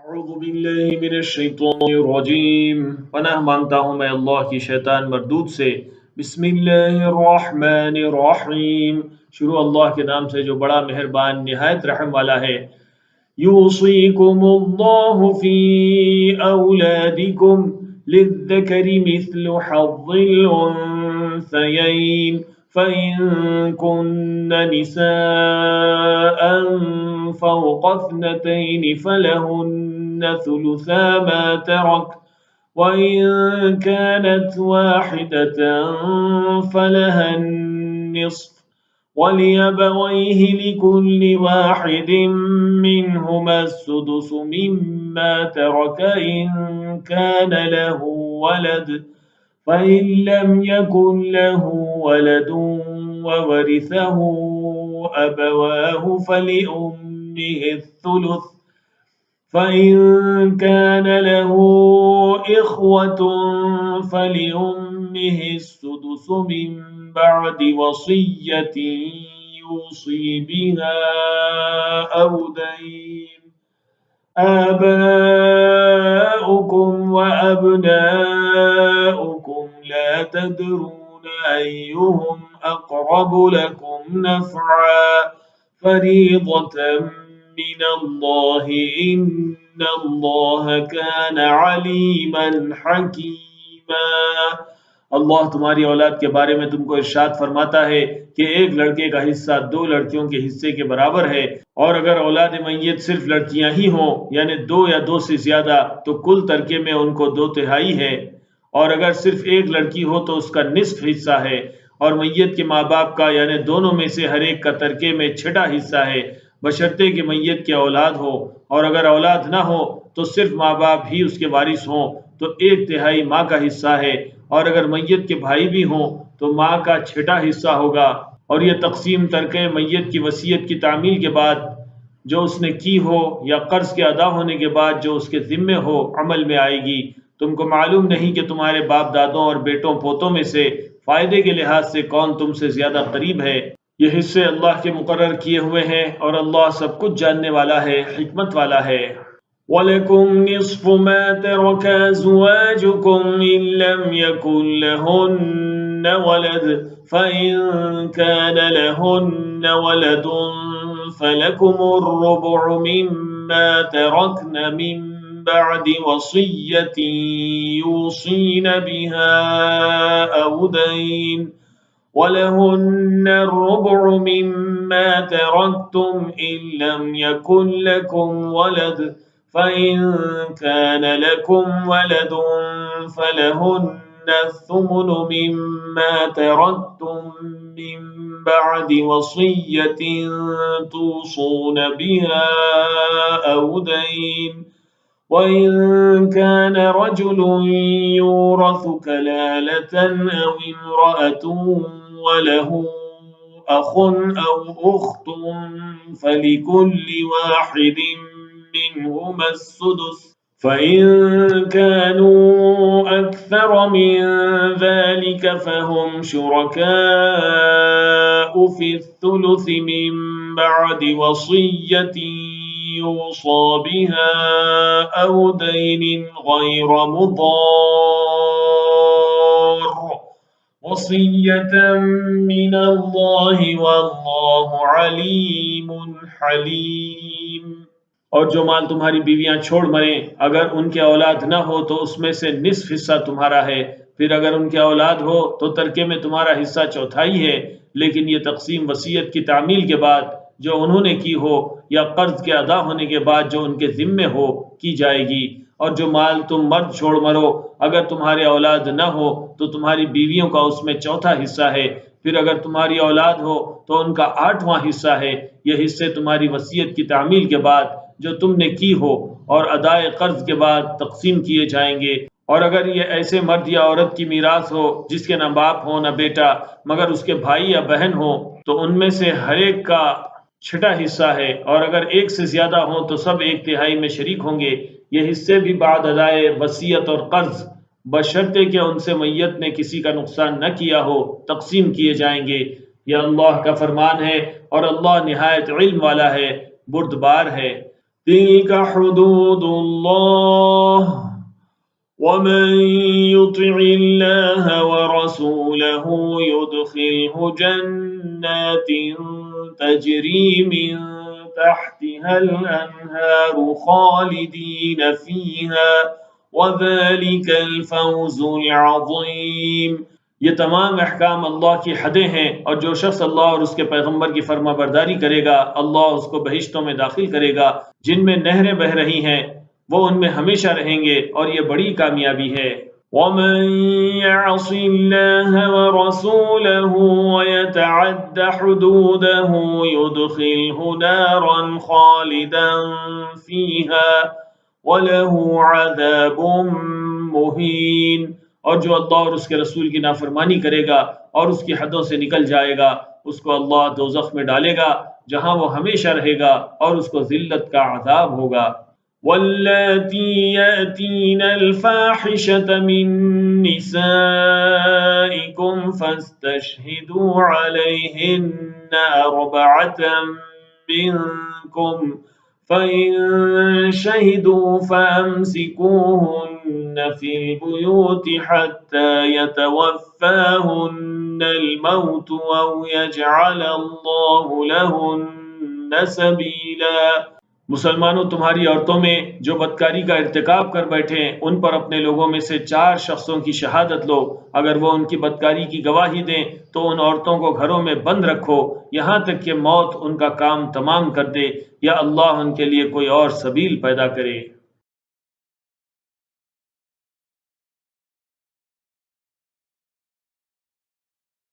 اعوذ باللہ من الشیطان الرجیم، پناہ مانگتا ہوں میں اللہ کی شیطان مردود سے۔ بسم اللہ الرحمن الرحیم، شروع اللہ کے نام سے جو بڑا مہربان نہایت رحم والا ہے۔ یوصیکم اللہ فی اولادکم للذکر مثل حظ الانثیین فإن كن نساء فوق اثنتين فلهن ثلثا ما ترك وإن كانت واحدة فلها النصف ولأبويه لكل واحد منهما السدس مما ترك إن كان له ولد فإن لم يكن له ولد وورثه أبواه فلأمه الثلث فإن كان له إخوة فلأمه السدس من بعد وصية يوصي بها أو دين آباؤكم وأبناؤكم لا تدرون أيهم أقرب لكم نفعا فريضة من الله إن الله كان عليما حكيما۔ اللہ تمہاری اولاد کے بارے میں تم کو ارشاد فرماتا ہے کہ ایک لڑکے کا حصہ دو لڑکیوں کے حصے کے برابر ہے، اور اگر اولاد میت صرف لڑکیاں ہی ہوں یعنی دو یا دو سے زیادہ تو کل ترکے میں ان کو 2/3 ہے، اور اگر صرف ایک لڑکی ہو تو اس کا نصف حصہ ہے، اور میت کے ماں باپ کا یعنی دونوں میں سے ہر ایک کا ترکے میں 6واں حصہ ہے، بشرطے کہ میت کے اولاد ہو، اور اگر اولاد نہ ہو تو صرف ماں باپ ہی اس کے وارث ہوں تو 1/3 ماں کا حصہ ہے، اور اگر میت کے بھائی بھی ہوں تو ماں کا 6واں حصہ ہوگا۔ اور یہ تقسیم ترکے میت کی وصیت کی تعمیل کے بعد جو اس نے کی ہو یا قرض کے ادا ہونے کے بعد جو اس کے ذمے ہو عمل میں آئے گی۔ تم کو معلوم نہیں کہ تمہارے باپ دادوں اور بیٹوں پوتوں میں سے فائدے کے لحاظ سے کون تم سے زیادہ قریب ہے۔ یہ حصے اللہ کے مقرر کیے ہوئے ہیں اور اللہ سب کچھ جاننے والا ہے، حکمت والا ہے۔ وَلَكُمْ نِصْفُ مَا تَرَكَ أَزْوَاجُكُمْ إِن لَّمْ يَكُن لَّهُنَّ وَلَدٌ فَإِن كَانَ لَهُنَّ وَلَدٌ فَلَكُمُ الرُّبُعُ مِمَّا تَرَكْنَ مِن بَعْدِ وَصِيَّةٍ يُوصِينَ بِهَا أَوْ دَيْنٍ وَلَهُنَّ الرُّبُعُ مِمَّا تَرَكْتُمْ إِن لَّمْ يَكُن لَّكُمْ وَلَدٌ فَإِن كَانَ لَكُمْ وَلَدٌ فَلَهُنَّ الثُّمُنُ مِمَّا تَرَكْتُم مِّن بَعْدِ وَصِيَّةٍ تُوصُونَ بِهَا أَوْ دَيْنٍ وَإِن كَانَ رَجُلٌ يُورَثُ كَلَالَةً أَوْ امْرَأَةٌ وَلَهُ أَخٌ أَوْ أُخْتٌ فَلِكُلِّ وَاحِدٍ مِّنْهُمَا السُّدُسُ فَإِن كَانُوا أَكْثَرَ مِن ذَلِكَ فَهُمْ شُرَكَاءُ فِي الثُّلُثِ مِن بَعْدِ وَصِيَّةٍ يُوصَى بِهَا أَوْ دَيْنٍ غَيْرَ مُضَارٍّ وَصِيَّةً مِّنَ اللَّهِ وَاللَّهُ عَلِيمٌ حَلِيمٌ۔ اور جو مال تمہاری بیویاں چھوڑ مریں اگر ان کے اولاد نہ ہو تو اس میں سے نصف حصہ تمہارا ہے، پھر اگر ان کے اولاد ہو تو ترکے میں تمہارا حصہ 1/4 ہے، لیکن یہ تقسیم وصیت کی تعمیل کے بعد جو انہوں نے کی ہو یا قرض کے ادا ہونے کے بعد جو ان کے ذمے ہو کی جائے گی۔ اور جو مال تم مرد چھوڑ مرو اگر تمہارے اولاد نہ ہو تو تمہاری بیویوں کا اس میں 1/4 حصہ ہے، پھر اگر تمہاری اولاد ہو تو ان کا 8واں حصہ ہے۔ یہ حصے تمہاری وصیت کی تعمیل کے بعد جو تم نے کی ہو اور ادائے قرض کے بعد تقسیم کیے جائیں گے۔ اور اگر یہ ایسے مرد یا عورت کی میراث ہو جس کے نہ باپ ہو نہ بیٹا مگر اس کے بھائی یا بہن ہو تو ان میں سے ہر ایک کا 6واں حصہ ہے، اور اگر ایک سے زیادہ ہوں تو سب 1/3 میں شریک ہوں گے۔ یہ حصے بھی بعد ادائے وصیت اور قرض بشرطے کہ ان سے میت نے کسی کا نقصان نہ کیا ہو تقسیم کیے جائیں گے۔ یہ اللہ کا فرمان ہے اور اللہ نہایت علم والا ہے، بردبار ہے۔ تلك حدود الله ومن يطع الله ورسوله يدخله جنات تجري من تحتها الأنهار خالدين فيها وذلك الفوز العظيم۔ یہ تمام احکام اللہ کی حدیں ہیں، اور جو شخص اللہ اور اس کے پیغمبر کی فرما برداری کرے گا اللہ اس کو بہشتوں میں داخل کرے گا جن میں نہریں بہہ رہی ہیں، وہ ان میں ہمیشہ رہیں گے، اور یہ بڑی کامیابی ہے۔ وَمَن يَعْصِ اللَّهَ وَرَسُولَهُ وَيَتَعَدَّ حُدُودَهُ يُدْخِلْهُ نَارًا خَالِدًا فِيهَا وَلَهُ عَذَابٌ مُهِينٌ۔ اور جو اللہ اور اس کے رسول کی نافرمانی کرے گا اور اس کی حدوں سے نکل جائے گا، اس کو اللہ دوزخ میں ڈالے گا جہاں وہ ہمیشہ رہے گا، اور اس کو ذلت کا عذاب ہوگا۔ واللاتی یاتین الفاحشة من نسائکم فاستشہدوا علیہن اربعة منکم فإن شهدوا فأمسكوهن في البيوت حتى يتوفاهن الموت أو يجعل الله لهن سبيلا۔ مسلمانوں، تمہاری عورتوں میں جو بدکاری کا ارتکاب کر بیٹھے ان پر اپنے لوگوں میں سے 4 شخصوں کی شہادت لو۔ اگر وہ ان کی بدکاری کی گواہی دیں تو ان عورتوں کو گھروں میں بند رکھو یہاں تک کہ موت ان کا کام تمام کر دے یا اللہ ان کے لیے کوئی اور سبیل پیدا کرے۔